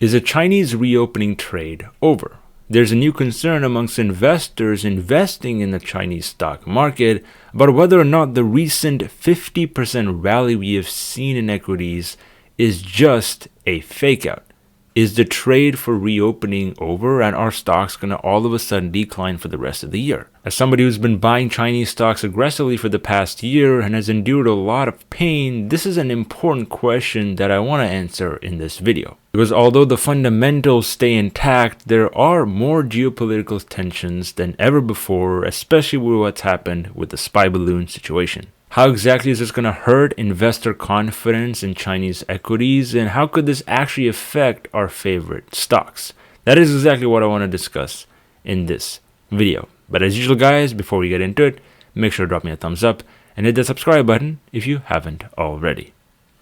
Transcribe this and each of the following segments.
Is the Chinese reopening trade over? There's a new concern amongst investors investing in the Chinese stock market about whether or not the recent 50% rally we have seen in equities is just a fake out. Is the trade for reopening over, and are stocks going to all of a sudden decline for the rest of the year? As somebody who's been buying Chinese stocks aggressively for the past year and has endured a lot of pain, this is an important question that I want to answer in this video. Because although the fundamentals stay intact, there are more geopolitical tensions than ever before, especially with what's happened with the spy balloon situation. How exactly is this going to hurt investor confidence in Chinese equities, and how could this actually affect our favorite stocks? That is exactly what I want to discuss in this video. But as usual, guys, before we get into it, make sure to drop me a thumbs up and hit the subscribe button if you haven't already.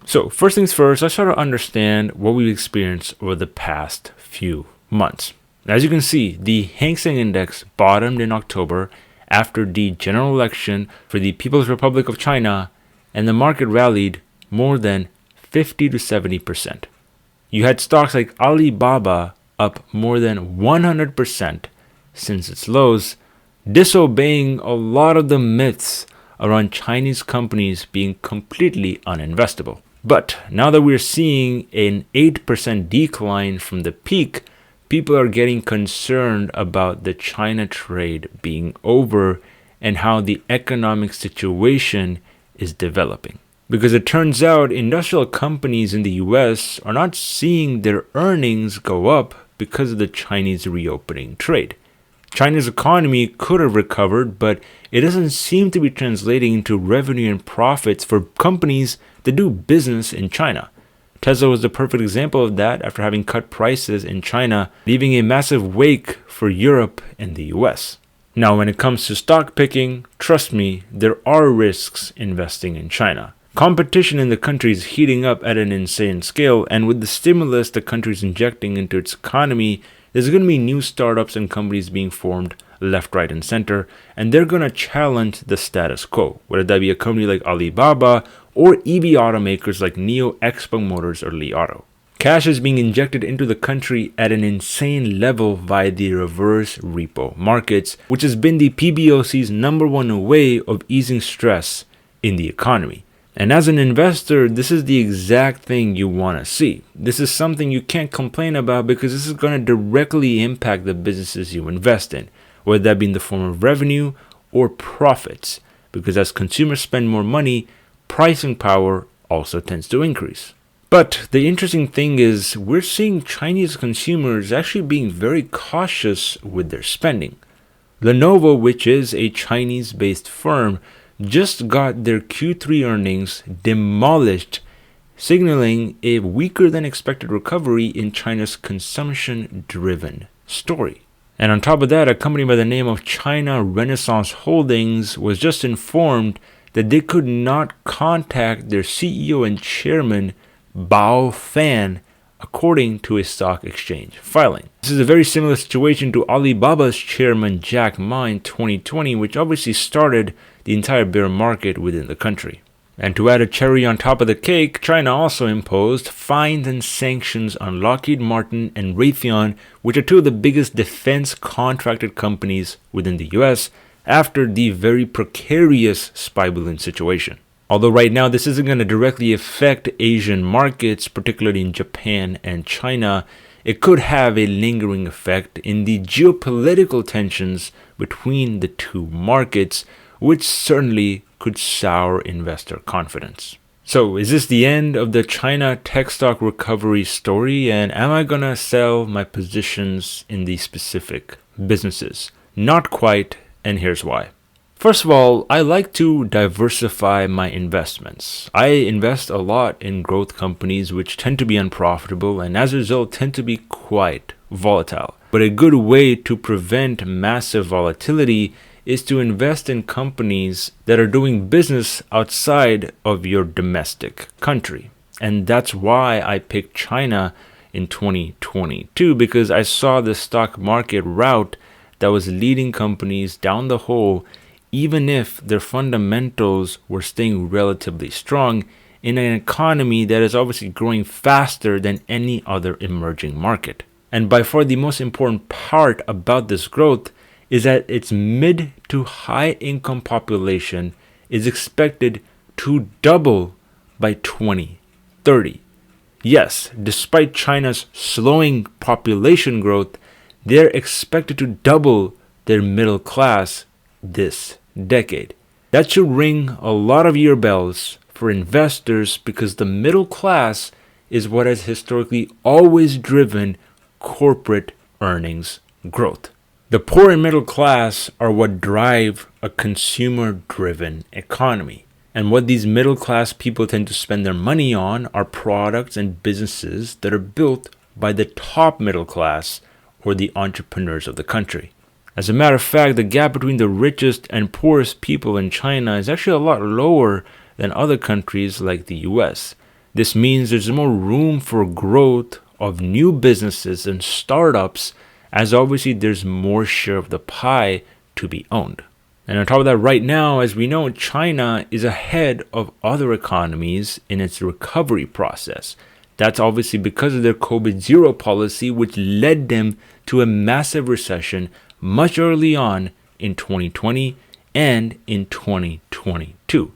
So first things first, let's try to understand what we've experienced over the past few months. As you can see, the Hang Seng index bottomed in October after the general election for the People's Republic of China, and the market rallied more than 50 to 70%. You had stocks like Alibaba up more than 100% since its lows, disobeying a lot of the myths around Chinese companies being completely uninvestable. But now that we're seeing an 8% decline from the peak, people are getting concerned about the China trade being over and how the economic situation is developing. Because it turns out industrial companies in the US are not seeing their earnings go up because of the Chinese reopening trade. China's economy could have recovered, but it doesn't seem to be translating into revenue and profits for companies that do business in China. Tesla was the perfect example of that after having cut prices in China, leaving a massive wake for Europe and the US. Now, when it comes to stock picking, trust me, there are risks investing in China. Competition in the country is heating up at an insane scale, and with the stimulus the country is injecting into its economy, there's going to be new startups and companies being formed left, right, and center, and they're going to challenge the status quo, whether that be a company like Alibaba or EV automakers like NIO, XPEV Motors, or Li Auto. Cash is being injected into the country at an insane level via the reverse repo markets, which has been the PBOC's #1 way of easing stress in the economy. And as an investor, this is the exact thing you want to see. This is something you can't complain about because this is going to directly impact the businesses you invest in, whether that be in the form of revenue or profits. Because as consumers spend more money, pricing power also tends to increase. But the interesting thing is we're seeing Chinese consumers actually being very cautious with their spending. Lenovo, which is a Chinese-based firm, just got their Q3 earnings demolished, signaling a weaker than expected recovery in China's consumption-driven story. And on top of that, a company by the name of China Renaissance Holdings was just informed that they could not contact their CEO and chairman, Bao Fan, according to a stock exchange filing. This is a very similar situation to Alibaba's chairman Jack Ma in 2020, which obviously started the entire bear market within the country. And to add a cherry on top of the cake, China also imposed fines and sanctions on Lockheed Martin and Raytheon, which are two of the biggest defense contracted companies within the US, after the very precarious spy balloon situation. Although right now this isn't going to directly affect Asian markets, particularly in Japan and China, it could have a lingering effect in the geopolitical tensions between the two markets, which certainly could sour investor confidence. So is this the end of the China tech stock recovery story, and am I going to sell my positions in these specific businesses? Not quite, and here's why. First of all, I like to diversify my investments. I invest a lot in growth companies which tend to be unprofitable and as a result tend to be quite volatile. But a good way to prevent massive volatility is to invest in companies that are doing business outside of your domestic country. And that's why I picked China in 2022, because I saw the stock market route that was leading companies down the hole, even if their fundamentals were staying relatively strong, in an economy that is obviously growing faster than any other emerging market. And by far the most important part about this growth is that its mid to high income population is expected to double by 2030. Yes, despite China's slowing population growth, they're expected to double their middle class this decade. That should ring a lot of ear bells for investors because the middle class is what has historically always driven corporate earnings growth. The poor and middle class are what drive a consumer-driven economy. And what these middle class people tend to spend their money on are products and businesses that are built by the top middle class or the entrepreneurs of the country. As a matter of fact, the gap between the richest and poorest people in China is actually a lot lower than other countries like the US. This means there's more room for growth of new businesses and startups, as obviously there's more share of the pie to be owned. And on top of that, right now, as we know, China is ahead of other economies in its recovery process. That's obviously because of their COVID-0 policy, which led them to a massive recession much early on in 2020 and in 2022.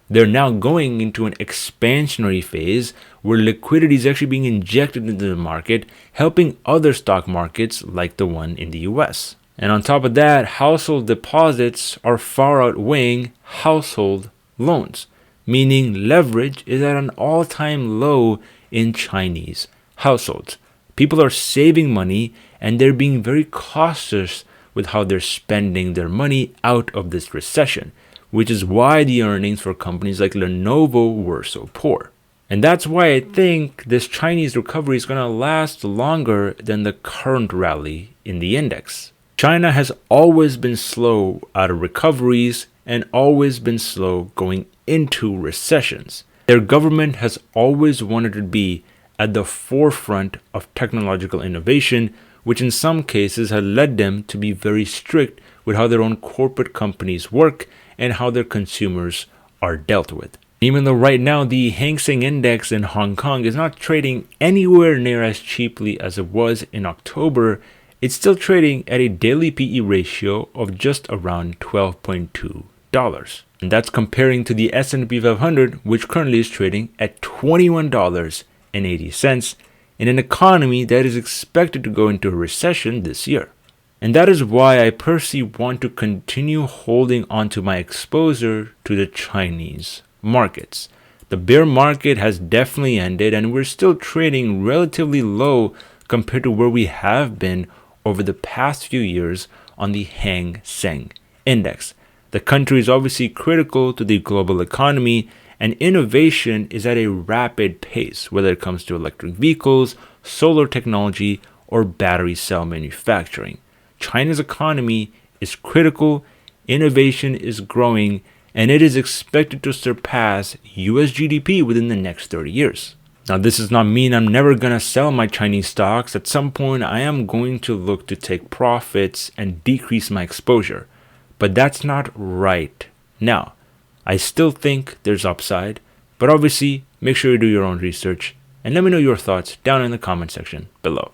They're now going into an expansionary phase where liquidity is actually being injected into the market, helping other stock markets like the one in the US. And on top of that, household deposits are far outweighing household loans, meaning leverage is at an all-time low in Chinese households. People are saving money and they're being very cautious with how they're spending their money out of this recession, which is why the earnings for companies like Lenovo were so poor. And that's why I think this Chinese recovery is going to last longer than the current rally in the index. China has always been slow out of recoveries and always been slow going into recessions. Their government has always wanted to be at the forefront of technological innovation, which in some cases had led them to be very strict with how their own corporate companies work and how their consumers are dealt with. Even though right now the Hang Seng index in Hong Kong is not trading anywhere near as cheaply as it was in October, it's still trading at a daily PE ratio of just around $12.2. And that's comparing to the S&P 500, which currently is trading at $21.80 in an economy that is expected to go into a recession this year. And that is why I personally want to continue holding onto my exposure to the Chinese markets. The bear market has definitely ended and we're still trading relatively low compared to where we have been over the past few years on the Hang Seng index. The country is obviously critical to the global economy and innovation is at a rapid pace, whether it comes to electric vehicles, solar technology, or battery cell manufacturing. China's economy is critical, innovation is growing, and it is expected to surpass US GDP within the next 30 years. Now, this does not mean I'm never going to sell my Chinese stocks. At some point, I am going to look to take profits and decrease my exposure. But that's not right now. I still think there's upside, but obviously, make sure you do your own research and let me know your thoughts down in the comment section below.